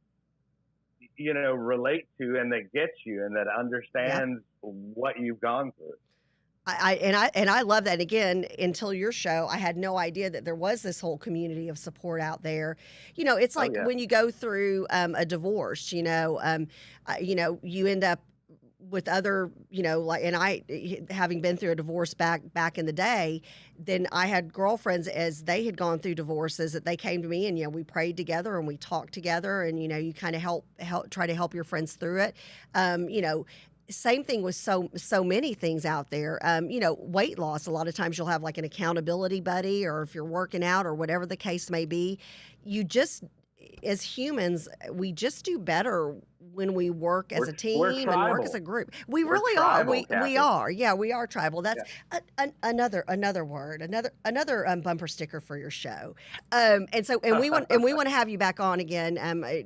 relate to and that gets you and that understands what you've gone through. I love that. Again, until your show, I had no idea that there was this whole community of support out there. It's like when you go through a divorce, you end up with other, and I, having been through a divorce back in the day, then I had girlfriends as they had gone through divorces that they came to me and, we prayed together and we talked together and, you kind of try to help your friends through it. Same thing with so many things out there. Weight loss, a lot of times you'll have like an accountability buddy, or if you're working out or whatever the case may be, as humans, we just do better when we work as a team and work as a group. We're really tribal, are. We are. Yeah, we are tribal. That's another word, another bumper sticker for your show. And we want to have you back on again.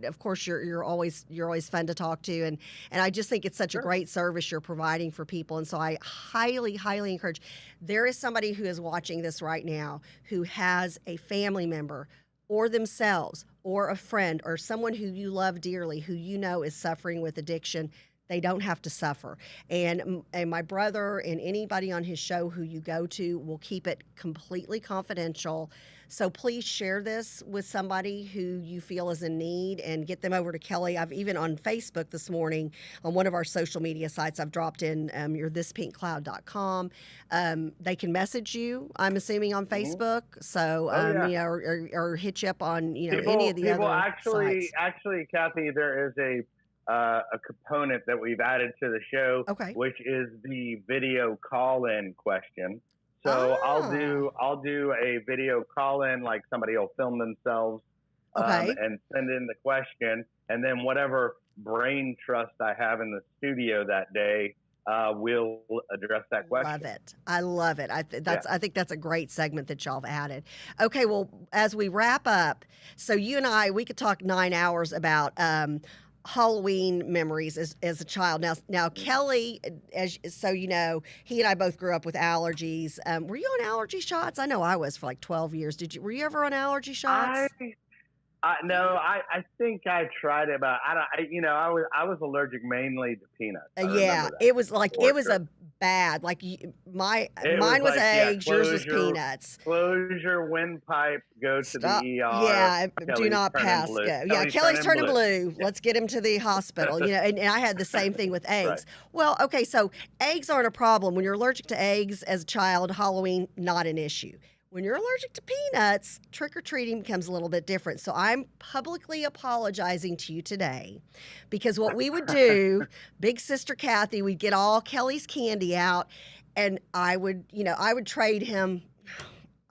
Of course, you're always fun to talk to, and I just think it's such a great service you're providing for people. And so I highly encourage. There is somebody who is watching this right now who has a family member or themselves or a friend or someone who you love dearly who is suffering with addiction. They don't have to suffer. And my brother and anybody on his show who you go to will keep it completely confidential. So please share this with somebody who you feel is in need and get them over to Kelly. I've even on Facebook this morning on one of our social media sites, I've dropped in your thispinkcloud.com. They can message you, I'm assuming, on Facebook. So, or hit you up on, any of the other sites. Actually, Kathy, there is a component that we've added to the show, which is the video call-in question. So I'll do a video call-in, like somebody will film themselves and send in the question, and then whatever brain trust I have in the studio that day will address that question. Love it. I love it. I think that's a great segment that y'all have added. Okay, well, as we wrap up, so you and I, we could talk 9 hours about Halloween memories as a child. Now Kelly, he and I both grew up with allergies. Were you on allergy shots? I know I was for like 12 years. Were you ever on allergy shots? No, I think I tried it, but I was allergic mainly to peanuts. It was a bad, like mine was like, eggs, yours was peanuts. Close your windpipe, go to the ER. Yeah, do not pass go. Yeah, Kelly's turning blue. Let's get him to the hospital. And I had the same thing with eggs. Right. Well, okay, so eggs aren't a problem. When you're allergic to eggs as a child, Halloween, not an issue. When you're allergic to peanuts, trick-or-treating becomes a little bit different. So I'm publicly apologizing to you today because what we would do, Big Sister Kathy, we'd get all Kelly's candy out, and I would trade him.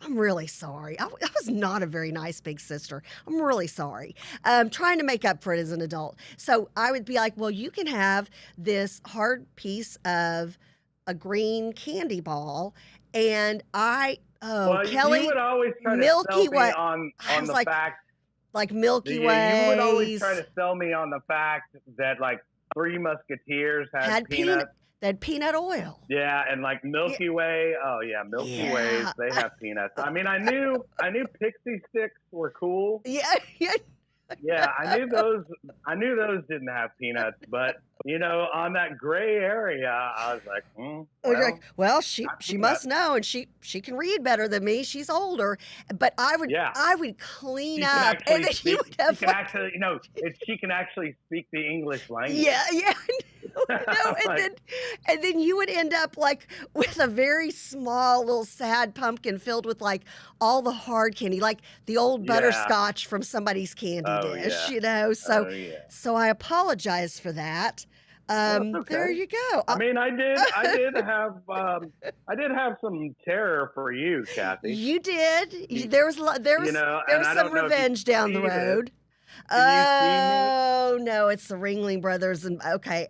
I'm really sorry. I was not a very nice big sister. I'm really sorry. Trying to make up for it as an adult. So I would be like, well, you can have this hard piece of a green candy ball, and Kelly, you would always try to sell me on the fact, like Milky Way. You would always try to sell me on the fact that like Three Musketeers had peanuts. They had peanut oil. Yeah, and like Milky Way. Oh yeah, Milky Ways. They have peanuts. I mean, I knew Pixie Sticks were cool. Yeah. Yeah, I knew those didn't have peanuts, but on that gray area, I was like, well, she must know, and she can read better than me. She's older, but I would clean up, and then you would have she can actually speak the English language. Yeah. And then you would end up like with a very small little sad pumpkin filled with like all the hard candy, like the old butterscotch from somebody's candy dish, So I apologize for that. Well, okay. There you go. I mean, I did have some terror for you, Kathy. You did. There was some revenge down the road. Oh no, it's the Ringling Brothers, and okay,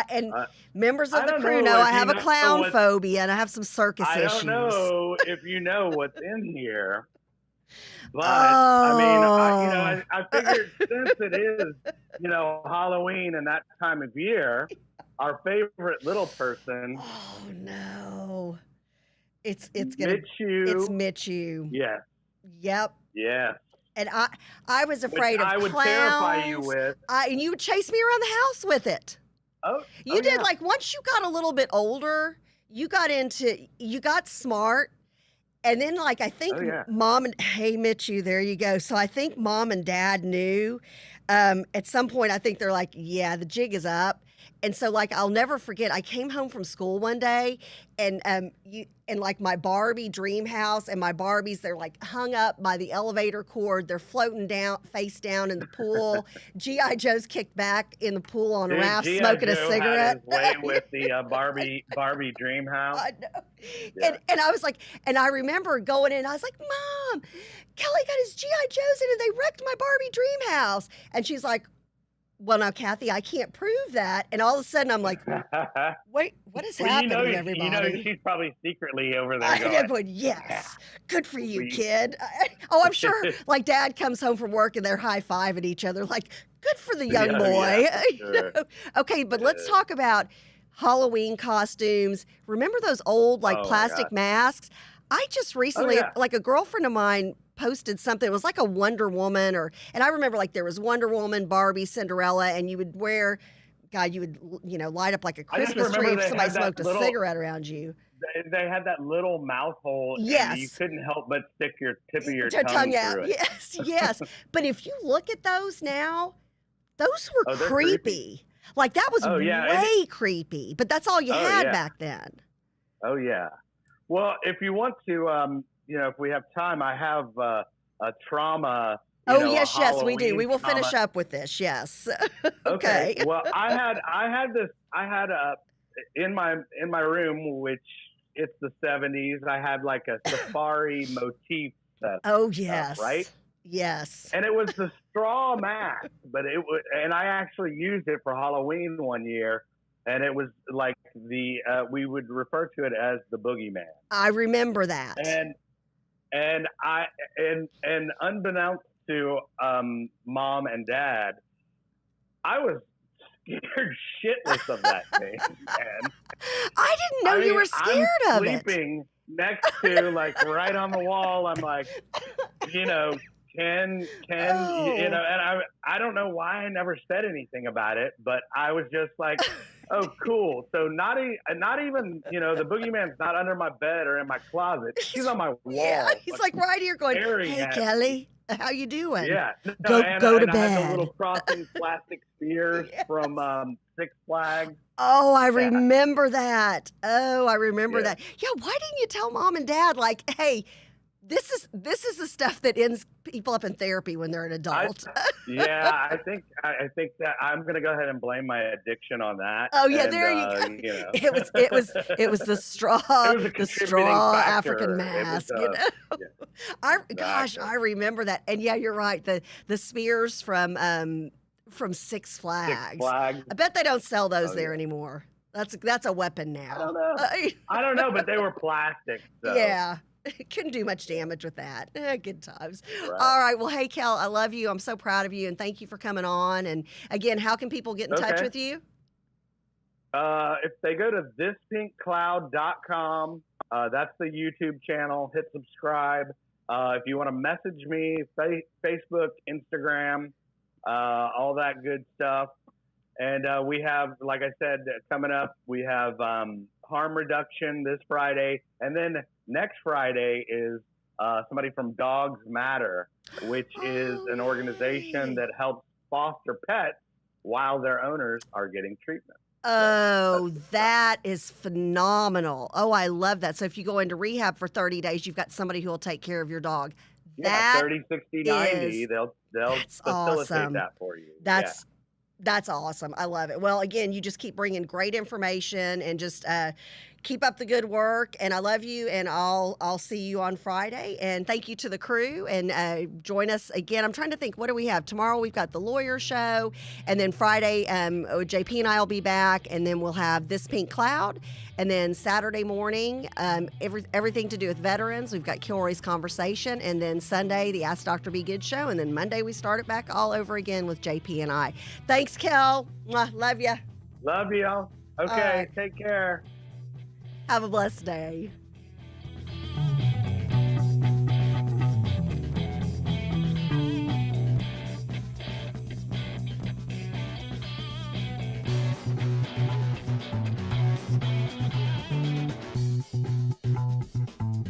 and members of the crew know I have a clown phobia, and I have some circus issues. I don't know if you know what's in here, but I figured since it is Halloween and that time of year, our favorite little person. Oh no, it's Mitchu. Yes. Yep. Yes. And I was afraid of I would clowns. terrify you with. And you would chase me around the house with it. You did. Yeah. Like once you got a little bit older, you got smart. And then like I think Mom and Mitchu, there you go. So I think Mom and Dad knew. At some point I think they're like, yeah, the jig is up. And so like I'll never forget, I came home from school one day and like my Barbie dream house and my Barbies, they're like hung up by the elevator cord. They're floating down, face down in the pool. G.I. Joe's kicked back in the pool on a raft, smoking a cigarette. Had his way with the Barbie dream house. I know. Yeah. And I was like, and I remember going in, I was like, Mom, Kelly got his G.I. Joe's in and they wrecked my Barbie dream house. And she's like, well, now, Kathy, I can't prove that. And all of a sudden, I'm like, wait, what is happening, everybody? She's probably secretly over there going, yes, good for you, kid. I'm sure, like, Dad comes home from work and they're high-fiving each other, like, good for the young boy. Yeah, sure. Okay, but let's talk about Halloween costumes. Remember those old, like, plastic masks? I just recently, like, a girlfriend of mine posted something. It was like a Wonder Woman and I remember like there was Wonder Woman, Barbie, Cinderella, and you would wear, God, you would, light up like a Christmas tree if somebody smoked a cigarette around you. They had that little mouth hole. Yes. And you couldn't help but stick your tip of your tongue out. Through it. Yes. But if you look at those now, those were creepy. Like that was way creepy, but that's all you had back then. Oh yeah. Well, if you want to, if we have time, I have a trauma. Yes, we do. We will finish up with this. Yes. Okay. Well, I had in my room, which it's the 70s. I had like a safari motif set. Oh yes. Right. Yes. And it was the straw mask, but and I actually used it for Halloween one year. And it was like we would refer to it as the boogeyman. I remember that. And unbeknownst to Mom and Dad, I was scared shitless of that thing. And I didn't know you were scared of it. I'm sleeping next to like right on the wall. I'm like, and I don't know why I never said anything about it, but I was just like, oh, cool. So not even, the boogeyman's not under my bed or in my closet. He's on my wall. Yeah, he's like right here going, hey, Kelly, how you doing? Yeah. Go to bed. I had the little crossing plastic spears from Six Flags. Oh, I remember that. Oh, I remember that. Yeah, why didn't you tell Mom and Dad, like, hey, this is the stuff that ends people up in therapy when they're an adult. I think that I'm gonna go ahead and blame my addiction on that. Oh yeah, there you go. It was the straw African mask. I remember that. And yeah, you're right. The spears from Six Flags. I bet they don't sell those there anymore. That's a weapon now. I don't know. I don't know, but they were plastic. So. Yeah. Couldn't do much damage with that. Good times. Right. All right. Well, hey, Kel, I love you. I'm so proud of you, and thank you for coming on. And again, how can people get in touch with you? If they go to thispinkcloud.com, that's the YouTube channel. Hit subscribe. If you want to message me, Facebook, Instagram, all that good stuff. And we have, like I said, coming up, we have harm reduction this Friday, and then next Friday is somebody from Dogs Matter, which is an organization that helps foster pets while their owners are getting treatment. Oh, that is phenomenal. Oh, I love that. So if you go into rehab for 30 days, you've got somebody who will take care of your dog. Yeah, 30, 60, 90, they'll facilitate that for you. That's awesome. I love it. Well, again, you just keep bringing great information and just keep up the good work. And I love you. And I'll see you on Friday. And thank you to the crew. And join us again. I'm trying to think, what do we have tomorrow? We've got the lawyer show, and then Friday, JP and I will be back, and then we'll have This Pink Cloud. And then Saturday morning, everything to do with veterans. We've got Kilroy's Conversation. And then Sunday, the Ask Dr. Be Good show. And then Monday, we start it back all over again with JP and I. Thanks, Kel. Mwah, love you. Love y'all. Okay, take care. Have a blessed day.